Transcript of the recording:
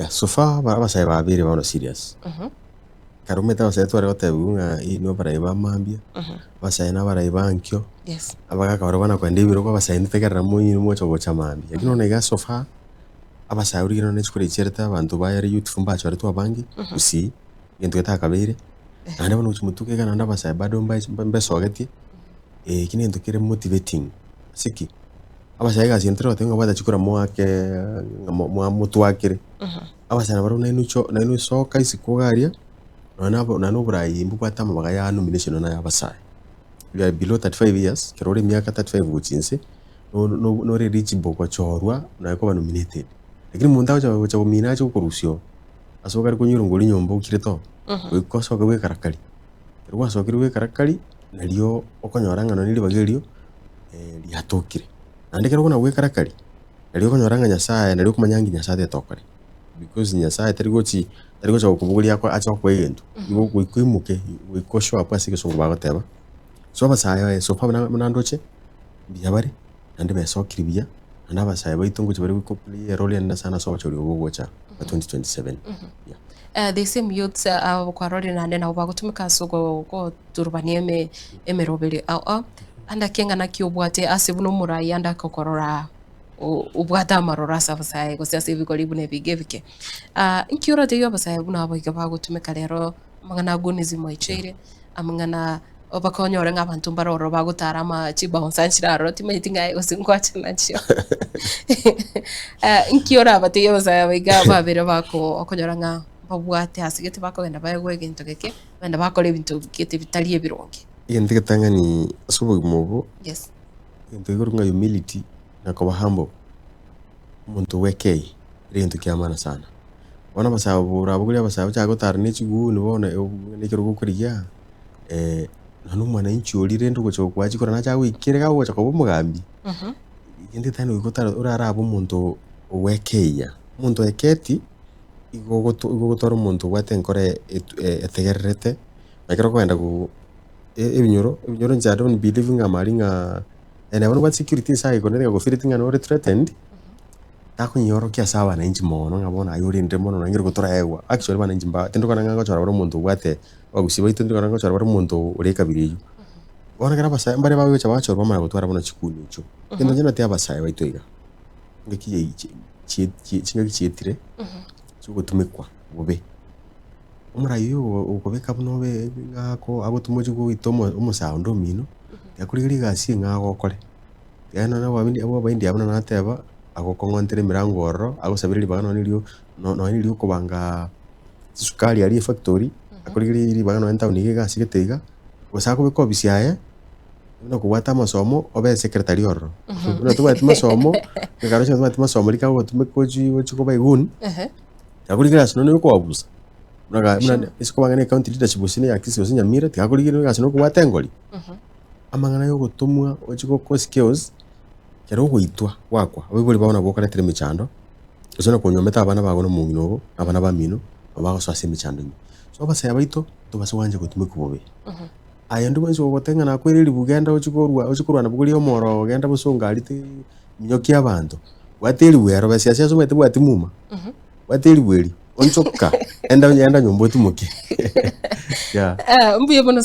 So far abasai babiri bano serious. Karumeta abasai twari gotebuga ino baraiba mambia. Abasai na baraiba nkyo. Yes. Abaga karubana kwende ibiro ko abasai nitegerera munyu mwocho gocha mambia. Lakini onega so far abasai urigino nechukure chereta abantu bayari youth fumba chwari twabangi usi gento getakabere. Ande bano chumutuke kana ndabasai bado mbesogetie. Kini ento kire motivating. Siki abasai gasintra tengo bada chukura mwake mutu wakire. Abasai baro nainu soka isikogaria. Nano burayi mbupata mabaga ya nomination na abasai. We are below 35 years, kerore miaka 35 guchinse. No reach boko chorwa na ko nominated. Lakini munda cha kumina cha kurusio. Asoka ko nyurungoli nyombo kireto. Ko soka we karakali. Kerwa soka we karakali nalio okonyoranga no nili bagerio liatokire. Ande kerwa na we karakali. Nalio konyoranga nyasaye nalio kumanyangi nyasaye tokare. Because nyasaye tarigochi okubugulia kwa acha kwa yendo. Igo kwimuke wikosho apa sike songo bagoteba. So abasaya so pa manandoche biyabari ande besokiribia anda abasaya baitungu chibari ko play role enda sana so bachori ogocha 2027. The same youths kwa role na ndena ubagutumika sugo ko turbanie emerobere anda kenga na kiobwate asibuno murai anda kokorora ubwata marora sabasai ko sia civic libune bigevike inkiora de yobasai buna abaga bagutumika rero mangana agonism ichere amangana obakonyore ng'abantu mbaroro bagutara machiba onsanchiraro timaitinga osingwacha nacho inkiora abate yobasai abaga babere bako okonyora nga babwate asigete bakogenda bayegwe gintu geke benda bakora ibintu gete bitali ebironge yende ketanga ni asubo mugo. Yes. Yende gorunga humility na kwa humble muntu wekei rintu kiamana sana. Wana basaba urabuguri basaba cyago tarne chigu nibona nekero gukuriya nanu mwana inchi olire ndo cyo kwachikora na cyago ikirega go cyako bumugambi. Yende tano igotara urarabo muntu wekeya muntu eketi igogotoro muntu watenkore etegererete nakero kwenda ku ibinyoro njado ni believing amaringa ene abantu ba security sai koneka go fitting and threatened takunyoro kya sawa na inji mono ngabona ayuri ndemo no ngiro gutora ewa actually bana inji mba tendo kana nganga chora baro muntu wate bagusiba itendo kana nganga chora baro muntu uri kabiri wana kana basa mbare bawe cha bachora bamara gutwara bona chikuni cyo tendo jena te abasai baitoiga ngiki chinga kichitire cyo gutumikwa bobe umurayo ukobeka bunobe ngako agotumoje go itomo umusaundo mino yakurigiri gasi ngako kore yana na wabindi abo bayindi abana nateba agokongontere mirangoro agosabirira bagano nilio kubanga sukari ali factory akurigiri bagano enta unige gasi getega gosako biko bisiaye no kuwata masomo obe secretary oro no tuwata masomo ngaro tuwata masomo likago tumekoji wochiko baygun akurigiri asino ko abusa muna isiko bangane county leadership usine yakisi usinya mira tikakurigiri gasino kuwata ngoli amangana yo gutumwa ochiko ko skills kero guitwa wakwa abigori babona boka netere michando usona kunyometa abana bagono munginogo abana bamino abago ase michando so abasaya baito tubaswanje gutumika bobe aya ndu wenzo gotenga na kwiriri bugenda ochikorwa na buguri omoro genda busunga alite minyoki abantu wateri wero basiasa somete bwati muma wateri bweri onchoka enda nyombo tumuke mbuye bono